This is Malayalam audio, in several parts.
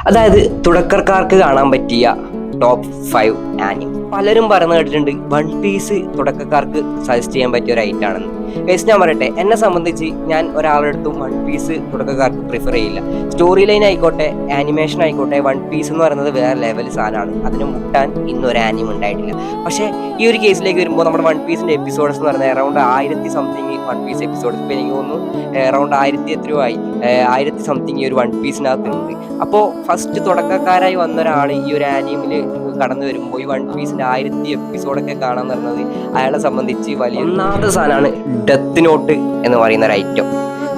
അതായത് തുടക്കക്കാർക്ക് കാണാൻ പറ്റിയ ടോപ്പ് 5 ആനിമ. പലരും പറഞ്ഞു കേട്ടിട്ടുണ്ട് വൺ പീസ് തുടക്കക്കാർക്ക് സജസ്റ്റ് ചെയ്യാൻ പറ്റിയ ഒരു ഐറ്റം ആണെന്ന്. ഗൈസ് ഞാൻ പറയട്ടെ, എന്നെ സംബന്ധിച്ച് ഞാൻ ഒരാളുടെ അടുത്തും വൺ പീസ് തുടക്കക്കാർക്ക് പ്രിഫർ ചെയ്യില്ല. സ്റ്റോറി ലൈൻ ആയിക്കോട്ടെ, ആനിമേഷൻ ആയിക്കോട്ടെ, വൺ പീസ് എന്ന് പറയുന്നത് വേറെ ലെവൽ സാധനമാണ്. അതിന് മുട്ടാൻ ഇന്നൊരു ആനിമ ഉണ്ടായിട്ടില്ല. പക്ഷേ ഈ ഒരു കേസിലേക്ക് വരുമ്പോൾ നമ്മുടെ വൺ പീസിന്റെ എപ്പിസോഡ്സ് എന്ന് പറയുന്നത് around 1000 something One Piece episodes. ഇപ്പം എനിക്ക് തോന്നുന്നു അറൗണ്ട് 1000 എത്രയോ ആയി, 1000 സംതിങ് ഈ ഒരു വൺ പീസിനകത്തുണ്ട്. അപ്പോൾ ഫസ്റ്റ് തുടക്കക്കാരായി വന്ന ഒരാൾ ഈ ഒരു ആനിമില് കടന്നു വരുമ്പോൾ ഈ വൺ പീസിന്റെ 1000 എപ്പിസോഡൊക്കെ കാണാൻ പറയുന്നത് അയാളെ സംബന്ധിച്ച് വലിയ ഒന്നാമത്തെ സാധനമാണ് ഡെത്ത് നോട്ട് എന്ന് പറയുന്ന ഒരു ഐറ്റം.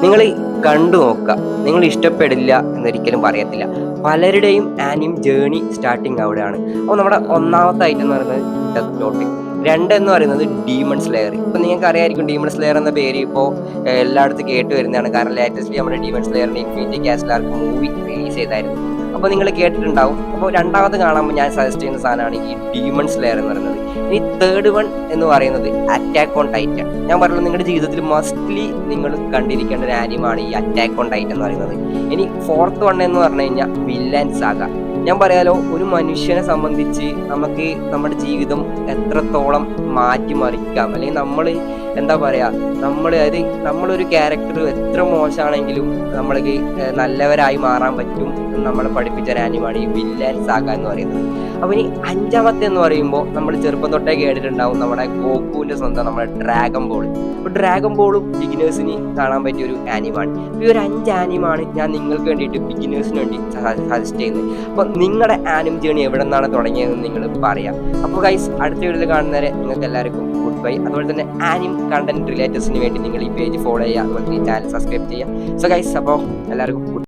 നിങ്ങൾ കണ്ടു നോക്കുക, നിങ്ങൾ ഇഷ്ടപ്പെടില്ല എന്നൊരിക്കലും പറയത്തില്ല. പലരുടെയും ആനിം ജേണി സ്റ്റാർട്ടിങ് അവിടെയാണ്. അപ്പോൾ നമ്മുടെ ഒന്നാമത്തെ ഐറ്റം എന്ന് പറയുന്നത് ഡെത്ത് നോട്ട്. എന്ന് പറയുന്നത് ഡീമൺ സ്ലെയർ. ഇപ്പം നിങ്ങൾക്ക് അറിയാമായിരിക്കും ഡീമൺ സ്ലെയർ എന്ന പേര് ഇപ്പോൾ എല്ലായിടത്തും കേട്ട് വരുന്നതാണ്. കാരണം ലേറ്റസ്റ്റ്ലി നമ്മുടെ ഡീമൺ സ്ലെയറിന്റെ ഇൻഫിനിറ്റി കാസ്റ്റിലാർക്ക് മൂവി റിലീസ് ചെയ്തായിരുന്നു. അപ്പോൾ നിങ്ങൾ കേട്ടിട്ടുണ്ടാവും. അപ്പോൾ രണ്ടാമത് കാണുമ്പോൾ ഞാൻ സജസ്റ്റ് ചെയ്യുന്ന സാധനമാണ് ഈ ഡീമൺ സ്ലെയർ എന്ന് പറയുന്നത്. ഇനി തേർഡ് വൺ എന്ന് പറയുന്നത് അറ്റാക്ക് ഓൺ ടൈറ്റൻ. ഞാൻ പറയുന്നത് നിങ്ങളുടെ ജീവിതത്തിൽ മസ്റ്റ്ലി നിങ്ങൾ കണ്ടിരിക്കേണ്ട ഒരു ആനിമാണ് ഈ അറ്റാക്ക് ഓൺ ടൈറ്റൻ എന്ന് പറയുന്നത്. ഇനി ഫോർത്ത് വൺ എന്ന് പറഞ്ഞു കഴിഞ്ഞാൽ വില്ലൻ സാഗ. ഞാൻ പറയാലോ, ഒരു മനുഷ്യനെ സംബന്ധിച്ച് നമുക്ക് നമ്മുടെ ജീവിതം എത്രത്തോളം മാറ്റിമറിക്കാം, അല്ലെങ്കിൽ നമ്മൾ എന്താ പറയുക, അതായത് നമ്മളൊരു ക്യാരക്ടർ എത്ര മോശമാണെങ്കിലും നമ്മൾക്ക് നല്ലവരായി മാറാൻ പറ്റും നമ്മൾ പഠിപ്പിച്ച ഒരു ആനിമാണ് ഈ വില്ലൻ സാഗ എന്ന് പറയുന്നത്. അപ്പോൾ ഇനി അഞ്ചാമത്തെ എന്ന് പറയുമ്പോൾ നമ്മൾ ചെറുപ്പം തൊട്ടേ കേട്ടിട്ടുണ്ടാവും നമ്മുടെ ഗോകുവിൻ്റെ സ്വന്തം നമ്മുടെ ഡ്രാഗൺ ബോൾ. അപ്പോൾ ഡ്രാഗൺ ബോളും ബിഗിനേഴ്സിന് കാണാൻ പറ്റിയ ഒരു ആനിമാണ്. ഈ ഒരു 5 ആനിമാണ് ഞാൻ നിങ്ങൾക്ക് വേണ്ടിയിട്ട് ബിഗിനേഴ്സിന് വേണ്ടി സജസ്റ്റ് ചെയ്യുന്നത്. അപ്പോൾ നിങ്ങളുടെ ആനിം ജേണി എവിടെ നിന്നാണ് തുടങ്ങിയതെന്ന് നിങ്ങൾ പറയാം. അപ്പോൾ ഗൈസ്, അടുത്ത വീഡിയോയിൽ കാണുന്നവരെ നിങ്ങൾക്ക് എല്ലാവർക്കും ഗുഡ് ബൈ. അതുപോലെ തന്നെ ആനിം കണ്ടന്റ് റിലേറ്റേഴ്സിന് വേണ്ടി നിങ്ങൾ ഈ പേജ് ഫോളോ ചെയ്യുക, അതുപോലെ തന്നെ ഈ ചാനൽ സബ്സ്ക്രൈബ് ചെയ്യുക. സോ ഗൈസ്, അപ്പോൾ എല്ലാവർക്കും